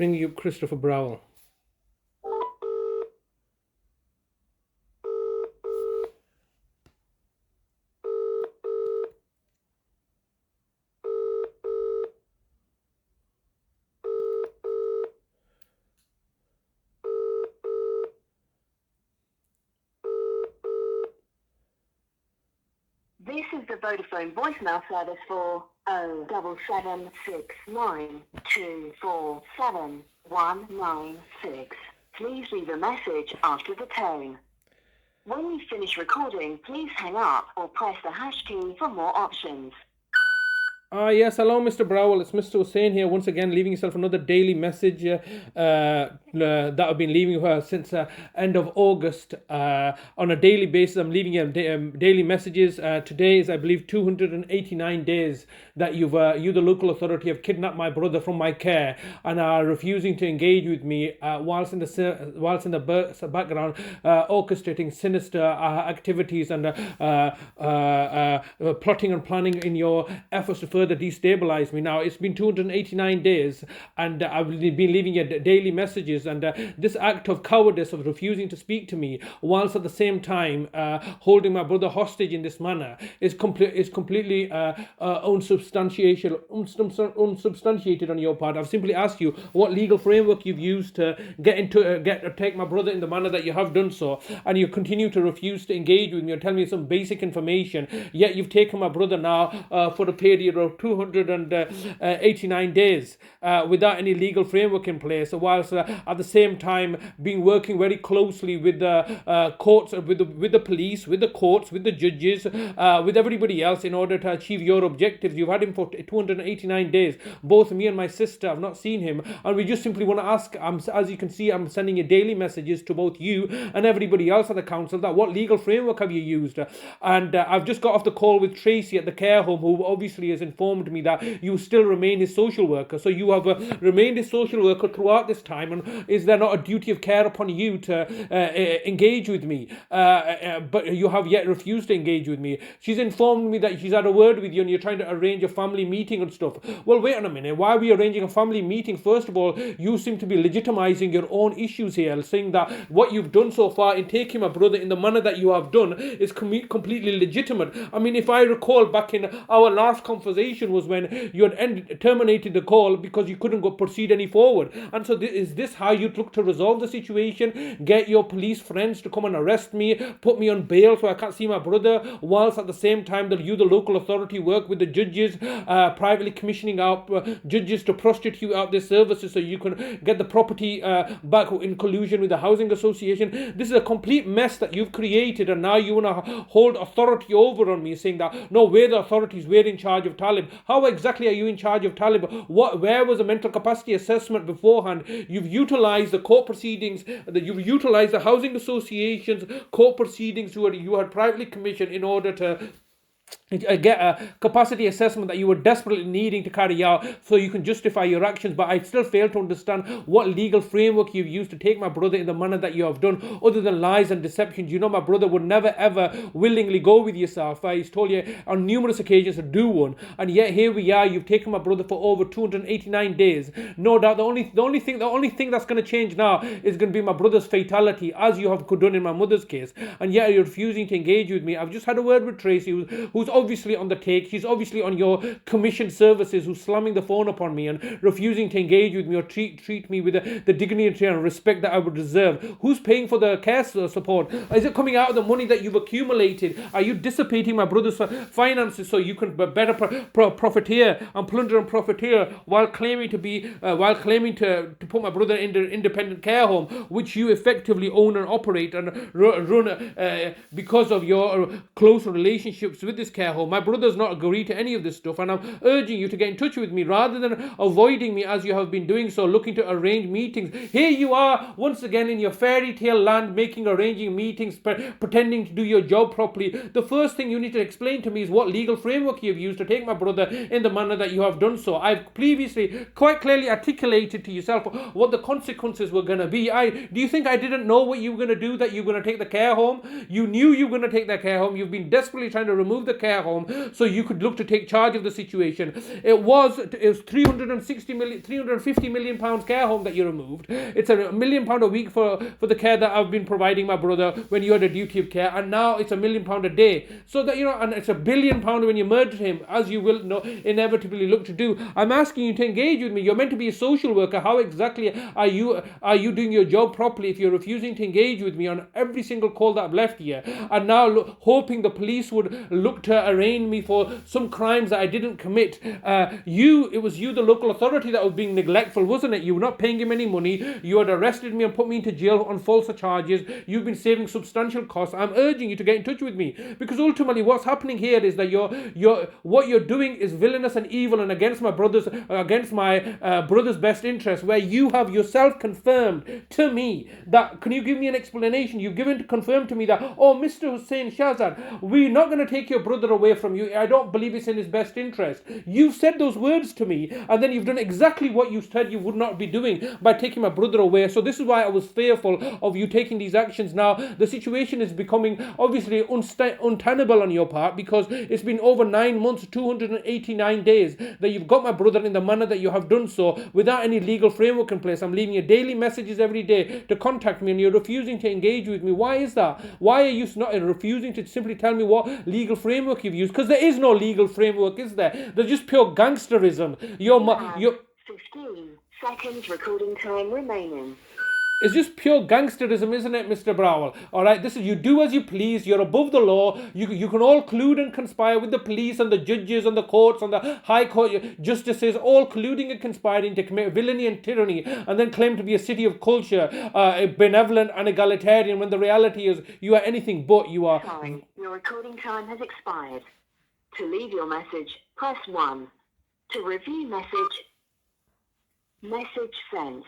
Bring you Christopher Browell. This is the Vodafone voicemail service for 07769247196. Please leave a message after the tone. When you finish recording, please hang up or press the hash key for more options. Yes, hello, Mr. Browell. It's Mr. Hussain here once again, leaving yourself another daily message that I've been leaving since end of August. On a daily basis, I'm leaving you daily messages. Today is, I believe, 289 days that you, the local authority, have kidnapped my brother from my care and are refusing to engage with me whilst in the background orchestrating sinister activities and plotting and planning in your efforts to further destabilize me. Now, it's been 289 days and I've been leaving you daily messages, and this act of cowardice of refusing to speak to me whilst at the same time holding my brother hostage in this manner is completely unsubstantiated on your part. I've simply asked you what legal framework you've used to take my brother in the manner that you have done so, and you continue to refuse to engage with me or tell me some basic information, yet you've taken my brother now for a period of 289 days without any legal framework in place, whilst at the same time working very closely with the courts, with the police, with the courts, with the judges, with everybody else in order to achieve your objectives. You've had him for 289 days. Both me and my sister have not seen him, and we just simply want to ask, as you can see, I'm sending you daily messages to both you and everybody else at the council, that what legal framework have you used? And I've just got off the call with Tracy at the care home, who obviously has informed me that you still remain his social worker. So you have remained his social worker throughout this time, and is there not a duty of care upon you to engage with me? But you have yet refused to engage with me. She's informed me that she's had a word with you and you're trying to arrange a family meeting and stuff. Well, wait on a minute. Why are we arranging a family meeting? First of all, you seem to be legitimizing your own issues here, saying that what you've done so far in taking my brother in the manner that you have done is completely legitimate. I mean, if I recall back in our last conversation was when you had terminated the call because you couldn't proceed any forward. And so is this how you look to resolve the situation? Get your police friends to come and arrest me, put me on bail so I can't see my brother, whilst at the same time that you, the local authority, work with the judges, privately commissioning out judges to prostitute out their services so you can get the property back in collusion with the housing association. This is a complete mess that you've created, and now you want to hold authority over on me, saying that no, we're the authorities, we're in charge of Talib. How exactly are you in charge of Talib? Where was the mental capacity assessment beforehand? You've utilized the court proceedings, you've utilized the housing associations court proceedings you had privately commissioned in order to get a capacity assessment that you were desperately needing to carry out so you can justify your actions. But I still fail to understand what legal framework you've used to take my brother in the manner that you have done, other than lies and deceptions. You know, my brother would never ever willingly go with yourself. He's told you on numerous occasions to do one, and yet here we are. You've taken my brother for over 289 days. No doubt the only thing that's going to change now is going to be my brother's fatality, as you have done in my mother's case, and yet you're refusing to engage with me. I've just had a word with Tracy, who's obviously on the take. She's obviously on your commission services, who's slamming the phone upon me and refusing to engage with me or treat me with the dignity and respect that I would deserve. Who's paying for the care support? Is it coming out of the money that you've accumulated? Are you dissipating my brother's finances so you can better profiteer and plunder and profiteer while claiming to put my brother in the independent care home, which you effectively own and operate and run because of your close relationships with this care home? My brother's not agreed to any of this stuff, and I'm urging you to get in touch with me rather than avoiding me as you have been doing so, looking to arrange meetings. Here you are once again in your fairy tale land, arranging meetings, pretending to do your job properly. The first thing you need to explain to me is what legal framework you've used to take my brother in the manner that you have done so. I've previously quite clearly articulated to yourself what the consequences were going to be. Do you think I didn't know what you were going to do, that you were going to take the care home? You knew you were going to take the care home. You've been desperately trying to remove the care home so you could look to take charge of the situation. It was 350 million pounds care home that you removed. It's £1 million a week for the care that I've been providing my brother when you had a duty of care, and now it's £1 million a day. So that, and it's £1 billion when you murdered him, as you will inevitably look to do. I'm asking you to engage with me. You're meant to be a social worker. How exactly are you doing your job properly if you're refusing to engage with me on every single call that I've left here, and now hoping the police would look to arraign me for some crimes that I didn't commit? It was you, the local authority, that was being neglectful, wasn't it? You were not paying him any money. You had arrested me and put me into jail on false charges. You've been saving substantial costs. I'm urging you to get in touch with me, because ultimately what's happening here is that what you're doing is villainous and evil and against my brother's best interest, where you have yourself confirmed to me that, can you give me an explanation? You've given to confirm to me that, oh, Mr. Hussein Shahzad, we're not going to take your brother away from you. I don't believe it's in his best interest. You've said those words to me, and then you've done exactly what you said you would not be doing by taking my brother away. So this is why I was fearful of you taking these actions. Now the situation is becoming obviously untenable on your part, because it's been over 9 months, 289 days that you've got my brother in the manner that you have done so, without any legal framework in place. I'm leaving you daily messages every day to contact me, and you're refusing to engage with me. Why is that? Why are you not refusing to simply tell me what legal framework you've used? Because there is no legal framework, is there? There's just pure gangsterism. You're 15 seconds recording time remaining. It's just pure gangsterism, isn't it, Mr. Browell? All right, this is, you do as you please. You're above the law. You can all collude and conspire with the police and the judges and the courts and the high court justices, all colluding and conspiring to commit villainy and tyranny, and then claim to be a city of culture, benevolent and egalitarian, when the reality is you are anything but. You are. Sorry, your recording time has expired. To leave your message, press 1. To review message sent.